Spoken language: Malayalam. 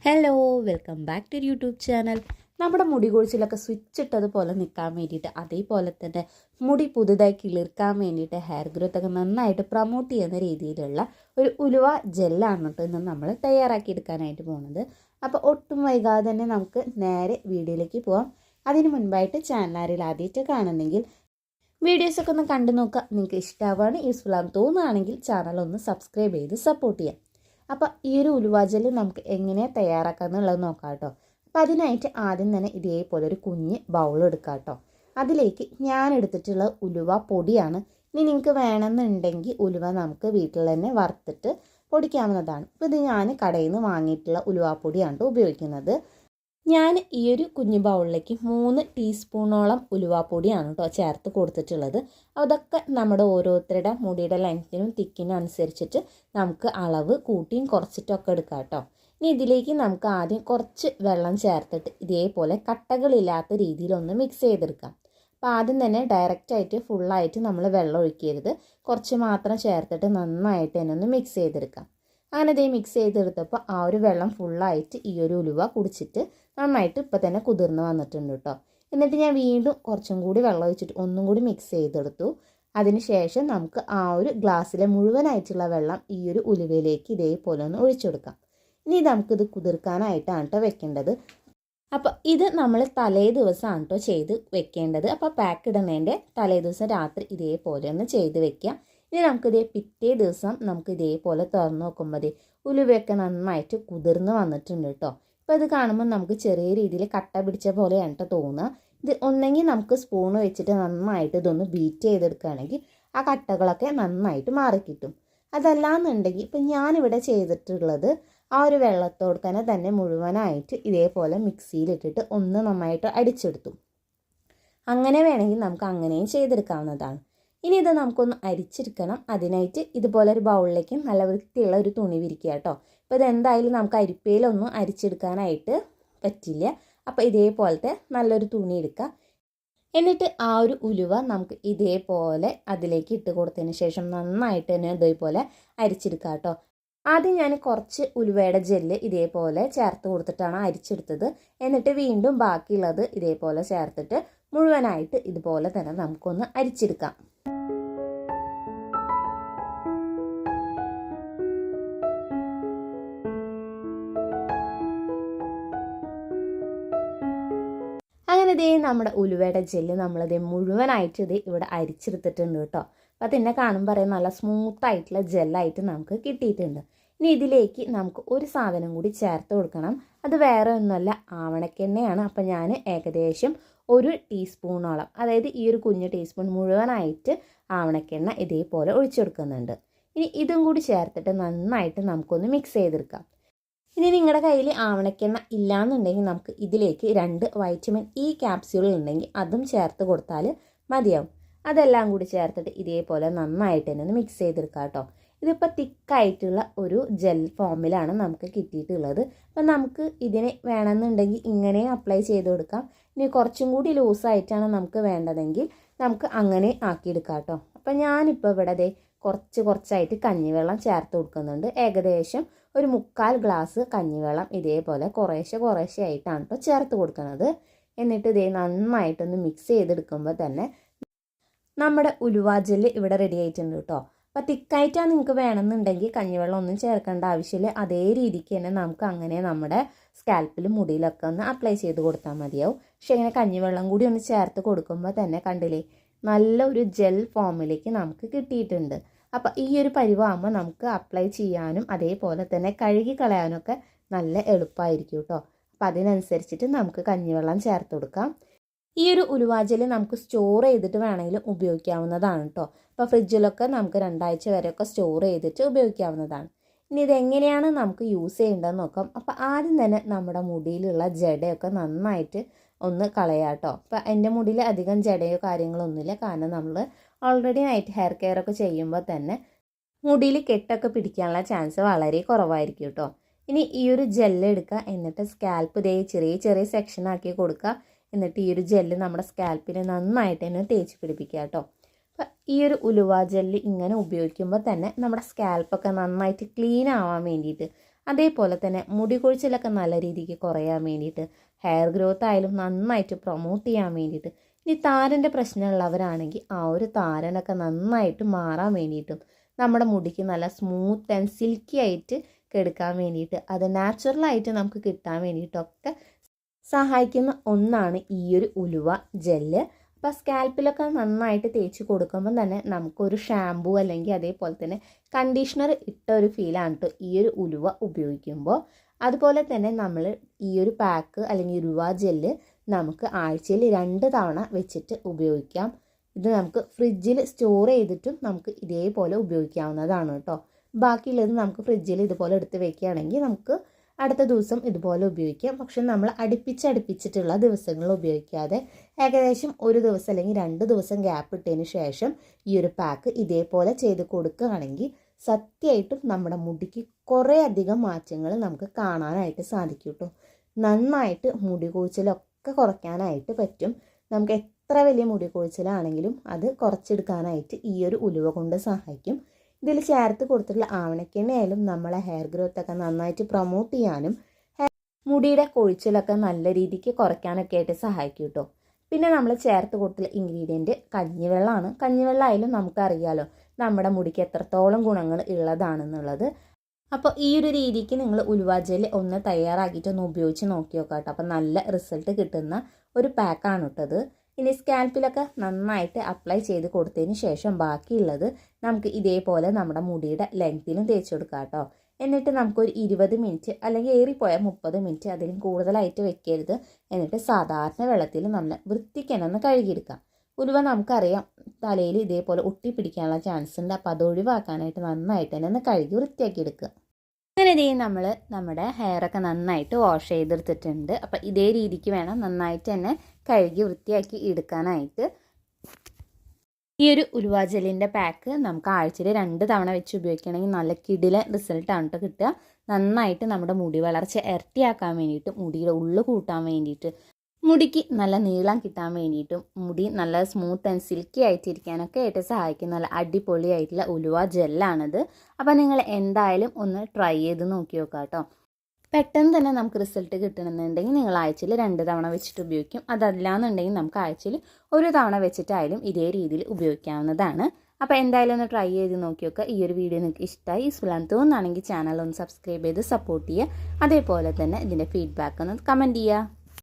Hello, welcome back to YouTube channel. നമ്മുടെ മുടി കൊഴിച്ചിലൊക്കെ സ്വിച്ച് ഇട്ടതുപോലെ നിൽക്കാൻ വേണ്ടിയിട്ട്, അതേപോലെ തന്നെ മുടി പുതുതായി കിളിർക്കാൻ വേണ്ടിയിട്ട് ഹെയർ ഗ്രോത്ത് ഒക്കെ നന്നായിട്ട് പ്രൊമോട്ട് ചെയ്യുന്ന രീതിയിലുള്ള ഒരു ഉലുവ ജെല്ലാണ് കേട്ടോ ഇന്ന് നമ്മൾ തയ്യാറാക്കി എടുക്കാനായിട്ട് പോകുന്നത്. അപ്പോൾ ഒട്ടും വൈകാതെ തന്നെ നമുക്ക് നേരെ വീഡിയോയിലേക്ക് പോകാം. അതിന് മുൻപായിട്ട് ചാനൽ ആരെങ്കിലും ആദ്യമായിട്ട് കാണുന്നെങ്കിൽ വീഡിയോസൊക്കെ ഒന്ന് കണ്ടു നോക്കുക. നിങ്ങൾക്ക് ഇഷ്ടമാവാണ്, യൂസ്ഫുൾ ആണെന്ന് തോന്നുകയാണെങ്കിൽ ചാനൽ ഒന്ന് സബ്സ്ക്രൈബ് ചെയ്ത് സപ്പോർട്ട് ചെയ്യാം. അപ്പോൾ ഈ ഒരു ഉലുവ ജെല്ല് നമുക്ക് എങ്ങനെ തയ്യാറാക്കാം എന്നുള്ളത് നോക്കാം കേട്ടോ. അപ്പോൾ അതിനായിട്ട് ആദ്യം തന്നെ ഇതേപോലെ ഒരു കുഞ്ഞ് ബൗൾ എടുക്കാം കേട്ടോ. അതിലേക്ക് ഞാൻ എടുത്തിട്ടുള്ള ഉലുവ പൊടിയാണ്. ഇനി നിങ്ങൾക്ക് വേണമെന്നുണ്ടെങ്കിൽ ഉലുവ നമുക്ക് വീട്ടിൽ തന്നെ വറുത്തിട്ട് പൊടിക്കാവുന്നതാണ്. അപ്പോൾ ഇത് ഞാൻ കടയിൽ നിന്ന് വാങ്ങിയിട്ടുള്ള ഉലുവാപ്പൊടിയാണ് ഉപയോഗിക്കുന്നത്. ഞാൻ ഈ ഒരു കുഞ്ഞു ബൗളിലേക്ക് 3 ടീസ്പൂണോളം ഉലുവാപ്പൊടിയാണ് കേട്ടോ ചേർത്ത് കൊടുത്തിട്ടുള്ളത്. അതൊക്കെ നമ്മുടെ ഓരോരുത്തരുടെ മുടിയുടെ ലെങ്ത്തിനും തിക്കിനും അനുസരിച്ചിട്ട് നമുക്ക് അളവ് കൂട്ടിയും കുറച്ചിട്ടൊക്കെ എടുക്കാം കേട്ടോ. ഇനി ഇതിലേക്ക് നമുക്ക് ആദ്യം കുറച്ച് വെള്ളം ചേർത്തിട്ട് ഇതേപോലെ കട്ടകളില്ലാത്ത രീതിയിലൊന്ന് മിക്സ് ചെയ്തെടുക്കാം. അപ്പോൾ ആദ്യം തന്നെ ഡയറക്റ്റായിട്ട് ഫുള്ളായിട്ട് നമ്മൾ വെള്ളം ഒഴിക്കരുത്, കുറച്ച് മാത്രം ചേർത്തിട്ട് നന്നായിട്ട് തന്നെ ഒന്ന് മിക്സ് ചെയ്തെടുക്കാം. അങ്ങനെ ഇതേ മിക്സ് ചെയ്തെടുത്തപ്പോൾ ആ ഒരു വെള്ളം ഫുള്ളായിട്ട് ഈ ഒരു ഉലുവ കുടിച്ചിട്ട് നന്നായിട്ട് ഇപ്പം തന്നെ കുതിർന്ന് വന്നിട്ടുണ്ട് കേട്ടോ. എന്നിട്ട് ഞാൻ വീണ്ടും കുറച്ചും കൂടി വെള്ളം ഒഴിച്ചിട്ട് ഒന്നും കൂടി മിക്സ് ചെയ്തെടുത്തു. അതിനുശേഷം നമുക്ക് ആ ഒരു ഗ്ലാസ്സിലെ മുഴുവനായിട്ടുള്ള വെള്ളം ഈ ഒരു ഉലുവയിലേക്ക് ഇതേപോലെ ഒന്ന് ഒഴിച്ചെടുക്കാം. ഇനി നമുക്കിത് കുതിർക്കാനായിട്ടാണ് കേട്ടോ വെക്കേണ്ടത്. അപ്പോൾ ഇത് നമ്മൾ തലേ ദിവസമാണ് കേട്ടോ ചെയ്ത് വെക്കേണ്ടത്. അപ്പോൾ പാക്ക് ഇടുന്നതിൻ്റെ തലേ ദിവസം രാത്രി ഇതേപോലെ ഒന്ന് ചെയ്ത് വെക്കുക. ഇനി നമുക്കിതേ പിറ്റേ ദിവസം നമുക്ക് ഇതേപോലെ തുറന്ന് നോക്കുമ്പോൾ ഉലുവയൊക്കെ നന്നായിട്ട് കുതിർന്ന് വന്നിട്ടുണ്ട് കേട്ടോ. ഇപ്പോൾ ഇത് കാണുമ്പോൾ നമുക്ക് ചെറിയ രീതിയിൽ കട്ട പിടിച്ച പോലെയാണ് കേട്ടോ തോന്നുക. ഇത് ഒന്നെങ്കിൽ നമുക്ക് സ്പൂൺ വെച്ചിട്ട് നന്നായിട്ട് ഇതൊന്ന് ബീറ്റ് ചെയ്തെടുക്കുകയാണെങ്കിൽ ആ കട്ടകളൊക്കെ നന്നായിട്ട് മാറിക്കിട്ടും. അതല്ലാന്നുണ്ടെങ്കിൽ ഇപ്പം ഞാനിവിടെ ചെയ്തിട്ടുള്ളത് ആ ഒരു വെള്ളത്തോട് തന്നെ മുഴുവനായിട്ട് ഇതേപോലെ മിക്സിയിലിട്ടിട്ട് ഒന്ന് നന്നായിട്ട് അടിച്ചെടുത്തു. അങ്ങനെ വേണമെങ്കിൽ നമുക്ക് അങ്ങനെയും ചെയ്തെടുക്കാവുന്നതാണ്. ഇനി ഇത് നമുക്കൊന്ന് അരിച്ചെടുക്കണം. അതിനായിട്ട് ഇതുപോലെ ഒരു ബൗളിലേക്ക് നല്ല വൃത്തിയുള്ള ഒരു തുണി വിരിക്കുക കേട്ടോ. അപ്പോൾ ഇതെന്തായാലും നമുക്ക് അരിപ്പയിലൊന്നും അരിച്ചെടുക്കാനായിട്ട് പറ്റില്ല. അപ്പോൾ ഇതേപോലത്തെ നല്ലൊരു തുണി എടുക്കുക. എന്നിട്ട് ആ ഒരു ഉലുവ നമുക്ക് ഇതേപോലെ അതിലേക്ക് ഇട്ട് കൊടുത്തതിന് ശേഷം നന്നായിട്ട് തന്നെ ഇതേപോലെ അരിച്ചെടുക്കുക കേട്ടോ. ആദ്യം ഞാൻ കുറച്ച് ഉലുവയുടെ ജെല്ല് ഇതേപോലെ ചേർത്ത് കൊടുത്തിട്ടാണ് അരിച്ചെടുത്തത്. എന്നിട്ട് വീണ്ടും ബാക്കിയുള്ളത് ഇതേപോലെ ചേർത്തിട്ട് മുഴുവനായിട്ട് ഇതുപോലെ തന്നെ നമുക്കൊന്ന് അരിച്ചെടുക്കാം. അങ്ങനെ ഇതേ നമ്മുടെ ഉലുവയുടെ ജെല്ല് നമ്മളിതേ മുഴുവനായിട്ട് ഇത് ഇവിടെ അരിച്ചെടുത്തിട്ടുണ്ട് കേട്ടോ. അപ്പോൾ അതെന്നെ കാണുമ്പോൾ പറയാം നല്ല സ്മൂത്തായിട്ടുള്ള ജെല്ലായിട്ട് നമുക്ക് കിട്ടിയിട്ടുണ്ട്. ഇനി ഇതിലേക്ക് നമുക്ക് ഒരു സാധനം കൂടി ചേർത്ത് കൊടുക്കണം. അത് വേറെ ഒന്നുമല്ല, ആവണക്കെണ്ണയാണ്. അപ്പോൾ ഞാൻ ഏകദേശം 1 ടീസ്പൂണോളം, അതായത് ഈ ഒരു കുഞ്ഞു ടീസ്പൂൺ മുഴുവനായിട്ട് ആവണക്കെണ്ണ ഇതേപോലെ ഒഴിച്ചു കൊടുക്കുന്നുണ്ട്. ഇനി ഇതും കൂടി ചേർത്തിട്ട് നന്നായിട്ട് നമുക്കൊന്ന് മിക്സ് ചെയ്തെടുക്കാം. ഇനി നിങ്ങളുടെ കയ്യിൽ ആവണക്കെണ്ണ ഇല്ലയെന്നുണ്ടെങ്കിൽ നമുക്ക് ഇതിലേക്ക് 2 വൈറ്റമിൻ ഇ ക്യാപ്സ്യൂൾ ഉണ്ടെങ്കിൽ അതും ചേർത്ത് കൊടുത്താൽ മതിയാവും. അതെല്ലാം കൂടി ചേർത്തിട്ട് ഇതേപോലെ നന്നായിട്ട് തന്നെ ഒന്ന് മിക്സ് ചെയ്തെടുക്കാം കേട്ടോ. ഇതിപ്പോൾ തിക്കായിട്ടുള്ള ഒരു ജെൽ ഫോമിലാണ് നമുക്ക് കിട്ടിയിട്ടുള്ളത്. അപ്പം നമുക്ക് ഇതിന് വേണമെന്നുണ്ടെങ്കിൽ ഇങ്ങനെ അപ്ലൈ ചെയ്ത് കൊടുക്കാം. ഇനി കുറച്ചും കൂടി ലൂസായിട്ടാണ് നമുക്ക് വേണ്ടതെങ്കിൽ നമുക്ക് അങ്ങനെ ആക്കിയെടുക്കാം കേട്ടോ. അപ്പം ഞാനിപ്പോൾ ഇവിടെ കുറച്ചായിട്ട് കഞ്ഞിവെള്ളം ചേർത്ത് കൊടുക്കുന്നുണ്ട്. ഏകദേശം ഒരു 3/4 ഗ്ലാസ് കഞ്ഞിവെള്ളം ഇതേപോലെ കുറേശ്ശെ ആയിട്ടാണ് കേട്ടോ ചേർത്ത് കൊടുക്കുന്നത്. എന്നിട്ട് നന്നായിട്ടൊന്ന് മിക്സ് ചെയ്തെടുക്കുമ്പോൾ തന്നെ നമ്മുടെ ഉലുവ ജെല്ല് ഇവിടെ റെഡി ആയിട്ടുണ്ട് കേട്ടോ. അപ്പോൾ തിക്കായിട്ടാണ് നിങ്ങൾക്ക് വേണമെന്നുണ്ടെങ്കിൽ കഞ്ഞിവെള്ളം ഒന്നും ചേർക്കേണ്ട ആവശ്യമില്ല. അതേ രീതിക്ക് തന്നെ നമുക്ക് അങ്ങനെ നമ്മുടെ സ്കാൽപ്പിലും മുടിയിലൊക്കെ ഒന്ന് അപ്ലൈ ചെയ്ത് കൊടുത്താൽ മതിയാവും. പക്ഷേ ഇങ്ങനെ കഞ്ഞിവെള്ളം കൂടി ഒന്ന് ചേർത്ത് കൊടുക്കുമ്പോൾ തന്നെ കണ്ടില്ലേ നല്ലൊരു ജെൽ ഫോമിലേക്ക് നമുക്ക് കിട്ടിയിട്ടുണ്ട്. അപ്പോൾ ഈ ഒരു പരിവാകുമ്പോൾ നമുക്ക് അപ്ലൈ ചെയ്യാനും അതേപോലെ തന്നെ കഴുകി കളയാനൊക്കെ നല്ല എളുപ്പമായിരിക്കും കേട്ടോ. അപ്പോൾ അതിനനുസരിച്ചിട്ട് നമുക്ക് കഞ്ഞിവെള്ളം ചേർത്ത് കൊടുക്കാം. ഈ ഒരു ഉലുവ ജെല്ല് നമുക്ക് സ്റ്റോർ ചെയ്തിട്ട് വേണമെങ്കിലും ഉപയോഗിക്കാവുന്നതാണ് കേട്ടോ. അപ്പോൾ ഫ്രിഡ്ജിലൊക്കെ നമുക്ക് 2 ആഴ്ച വരെയൊക്കെ സ്റ്റോർ ചെയ്തിട്ട് ഉപയോഗിക്കാവുന്നതാണ്. ഇനി ഇതെങ്ങനെയാണ് നമുക്ക് യൂസ് ചെയ്യേണ്ടതെന്ന് നോക്കാം. അപ്പോൾ ആദ്യം തന്നെ നമ്മുടെ മുടിയിലുള്ള ജടയൊക്കെ നന്നായിട്ട് ഒന്ന് കളയാം കേട്ടോ. അപ്പോൾ എൻ്റെ മുടിയിൽ അധികം ജടയോ കാര്യങ്ങളോ ഒന്നുമില്ല, കാരണം നമ്മൾ ഓൾറെഡി നൈറ്റ് ഹെയർ കെയർ ഒക്കെ ചെയ്യുമ്പോൾ തന്നെ മുടിയിൽ കെട്ടൊക്കെ പിടിക്കാനുള്ള ചാൻസ് വളരെ കുറവായിരിക്കും കേട്ടോ. ഇനി ഈ ഒരു ജെല്ല് എടുക്കുക. എന്നിട്ട് സ്കാൽപ്പ് ചെറിയ സെക്ഷനാക്കി കൊടുക്കുക. എന്നിട്ട് ഈ ഒരു ജെല്ല് നമ്മുടെ സ്കാൽപ്പിന് നന്നായിട്ട് തന്നെ തേച്ച് പിടിപ്പിക്കുക കേട്ടോ. അപ്പം ഈ ഒരു ഉലുവ ജെല്ല് ഇങ്ങനെ ഉപയോഗിക്കുമ്പോൾ തന്നെ നമ്മുടെ സ്കാൽപ്പൊക്കെ നന്നായിട്ട് ക്ലീൻ ആവാൻ വേണ്ടിയിട്ട്, അതേപോലെ തന്നെ മുടി കൊഴിച്ചിലൊക്കെ നല്ല രീതിക്ക് കുറയാൻ വേണ്ടിയിട്ട്, ഹെയർ ഗ്രോത്ത് ആയാലും നന്നായിട്ട് പ്രൊമോട്ട് ചെയ്യാൻ വേണ്ടിയിട്ട്, ഇനി താരൻ്റെ പ്രശ്നമുള്ളവരാണെങ്കിൽ ആ ഒരു താരനൊക്കെ നന്നായിട്ട് മാറാൻ വേണ്ടിയിട്ടും, നമ്മുടെ മുടിക്ക് നല്ല സ്മൂത്ത് ആൻഡ് സിൽക്കി ആയിട്ട് കെടുക്കാൻ വേണ്ടിയിട്ട്, അത് നാച്ചുറലായിട്ട് നമുക്ക് കിട്ടാൻ വേണ്ടിയിട്ടൊക്കെ സഹായിക്കുന്ന ഒന്നാണ് ഈ ഒരു ഉലുവ ജെല്ല്. അപ്പോൾ സ്കാൽപ്പിലൊക്കെ നന്നായിട്ട് തേച്ച് കൊടുക്കുമ്പോൾ തന്നെ നമുക്കൊരു ഷാമ്പൂ അല്ലെങ്കിൽ അതേപോലെ തന്നെ കണ്ടീഷണർ ഇട്ട ഒരു ഫീലാണ് കേട്ടോ ഈ ഒരു ഉലുവ ഉപയോഗിക്കുമ്പോൾ. അതുപോലെ തന്നെ നമ്മൾ ഈ ഒരു പാക്ക് അല്ലെങ്കിൽ ഉലുവ ജെല്ല് നമുക്ക് ആഴ്ചയിൽ 2 തവണ വെച്ചിട്ട് ഉപയോഗിക്കാം. ഇത് നമുക്ക് ഫ്രിഡ്ജിൽ സ്റ്റോർ ചെയ്തിട്ടും നമുക്ക് ഇതേപോലെ ഉപയോഗിക്കാവുന്നതാണ് കേട്ടോ. ബാക്കിയുള്ളത് നമുക്ക് ഫ്രിഡ്ജിൽ ഇതുപോലെ എടുത്ത് വെക്കുകയാണെങ്കിൽ നമുക്ക് അടുത്ത ദിവസം ഇതുപോലെ ഉപയോഗിക്കാം. പക്ഷെ നമ്മൾ അടുപ്പിച്ചിട്ടുള്ള ദിവസങ്ങൾ ഉപയോഗിക്കാതെ ഏകദേശം ഒരു ദിവസം അല്ലെങ്കിൽ 2 ദിവസം ഗ്യാപ്പ് ഇട്ടതിന് ശേഷം ഈ ഒരു പാക്ക് ഇതേപോലെ ചെയ്ത് കൊടുക്കുകയാണെങ്കിൽ സത്യമായിട്ടും നമ്മുടെ മുടിക്ക് കുറേ അധികം മാറ്റങ്ങൾ നമുക്ക് കാണാനായിട്ട് സാധിക്കും കേട്ടോ. നന്നായിട്ട് മുടി കൊഴിച്ചിലൊക്കെ കുറയ്ക്കാനായിട്ട് പറ്റും. നമുക്ക് എത്ര വലിയ മുടി കൊഴിച്ചിലാണെങ്കിലും അത് കുറച്ചെടുക്കാനായിട്ട് ഈ ഒരു ഉലുവ കൊണ്ട് സഹായിക്കും. ഇതിൽ ചേർത്ത് കൊടുത്തിട്ടുള്ള ആവണക്കെണ്ണയായാലും നമ്മളെ ഹെയർ ഗ്രോത്ത് ഒക്കെ നന്നായിട്ട് പ്രൊമോട്ട് ചെയ്യാനും മുടിയുടെ കൊഴിച്ചിലൊക്കെ നല്ല രീതിക്ക് കുറയ്ക്കാനൊക്കെ ആയിട്ട് സഹായിക്കും കേട്ടോ. പിന്നെ നമ്മൾ ചേർത്ത് കൊടുത്തുള്ള ഇൻഗ്രീഡിയൻറ്റ് കഞ്ഞിവെള്ളമാണ്. കഞ്ഞിവെള്ളമായാലും നമുക്കറിയാലോ നമ്മുടെ മുടിക്ക് എത്രത്തോളം ഗുണങ്ങൾ ഉള്ളതാണെന്നുള്ളത്. അപ്പോൾ ഈ ഒരു രീതിക്ക് നിങ്ങൾ ഉലുവ ജെൽ ഒന്ന് തയ്യാറാക്കിയിട്ടൊന്ന് ഉപയോഗിച്ച് നോക്കി നോക്കാം കേട്ടോ. അപ്പോൾ നല്ല റിസൾട്ട് കിട്ടുന്ന ഒരു പാക്കാണ് കേട്ടത്. ഇനി സ്കാൽപ്പിലൊക്കെ നന്നായിട്ട് അപ്ലൈ ചെയ്ത് കൊടുത്തതിന് ശേഷം ബാക്കിയുള്ളത് നമുക്ക് ഇതേപോലെ നമ്മുടെ മുടിയുടെ ലെങ്ത്തിലും തേച്ച് കൊടുക്കാം കേട്ടോ. എന്നിട്ട് നമുക്കൊരു 20 മിനിറ്റ് അല്ലെങ്കിൽ ഏറിപ്പോയാൽ 30 മിനിറ്റ് അതിലും കൂടുതലായിട്ട് വെക്കരുത്. എന്നിട്ട് സാധാരണ വെള്ളത്തിൽ നല്ല വൃത്തിക്ക് തന്നെ ഒന്ന് കഴുകിയെടുക്കാം. ഉലുവ നമുക്കറിയാം തലയിൽ ഇതേപോലെ ഒട്ടിപ്പിടിക്കാനുള്ള ചാൻസ് ഉണ്ട്. അപ്പോൾ അത് ഒഴിവാക്കാനായിട്ട് നന്നായിട്ട് തന്നെ ഒന്ന് കഴുകി വൃത്തിയാക്കി എടുക്കുക. അങ്ങനെ നമ്മൾ നമ്മുടെ ഹെയറൊക്കെ നന്നായിട്ട് വാഷ് ചെയ്തെടുത്തിട്ടുണ്ട്. അപ്പോൾ ഇതേ രീതിക്ക് വേണം നന്നായിട്ട് തന്നെ കഴുകി വൃത്തിയാക്കി എടുക്കാനായിട്ട്. ഈ ഒരു ഉലുവ ജെല്ലിൻ്റെ പാക്ക് നമുക്ക് ആഴ്ചയിൽ 2 തവണ വെച്ച് ഉപയോഗിക്കുകയാണെങ്കിൽ നല്ല കിടില റിസൾട്ടാണ് കേട്ടോ കിട്ടുക. നന്നായിട്ട് നമ്മുടെ മുടി വളർച്ച ഇരട്ടിയാക്കാൻ വേണ്ടിയിട്ട്, മുടിയുടെ ഉള്ളു കൂട്ടാൻ വേണ്ടിയിട്ട്, മുടിക്ക് നല്ല നീളം കിട്ടാൻ വേണ്ടിയിട്ടും, മുടി നല്ല സ്മൂത്ത് ആൻഡ് സിൽക്കി ആയിട്ടിരിക്കാനൊക്കെ ആയിട്ട് സഹായിക്കുന്ന നല്ല അടിപൊളിയായിട്ടുള്ള ഉലുവ ജെല്ലാണിത്. അപ്പോൾ നിങ്ങൾ എന്തായാലും ഒന്ന് ട്രൈ ചെയ്ത് നോക്കി നോക്കാം കേട്ടോ. പെട്ടെന്ന് തന്നെ നമുക്ക് റിസൾട്ട് കിട്ടണമെന്നുണ്ടെങ്കിൽ നിങ്ങൾ ആഴ്ചയിൽ 2 തവണ വെച്ചിട്ട് ഉപയോഗിക്കും. അതല്ലാന്നുണ്ടെങ്കിൽ നമുക്ക് ആഴ്ചയിൽ 1 തവണ വെച്ചിട്ടായാലും ഇതേ രീതിയിൽ ഉപയോഗിക്കാവുന്നതാണ്. അപ്പോൾ എന്തായാലും ഒന്ന് ട്രൈ ചെയ്ത് നോക്കി നോക്കുക. ഈ ഒരു വീഡിയോ നിങ്ങൾക്ക് ഇഷ്ടമായി യൂസ്ഫുള്ളാണെന്ന് തോന്നുകയാണെങ്കിൽ ചാനൽ ഒന്ന് സബ്സ്ക്രൈബ് ചെയ്ത് സപ്പോർട്ട് ചെയ്യുക. അതേപോലെ തന്നെ ഇതിൻ്റെ ഫീഡ്ബാക്ക് ഒന്ന് കമൻറ്റ് ചെയ്യുക.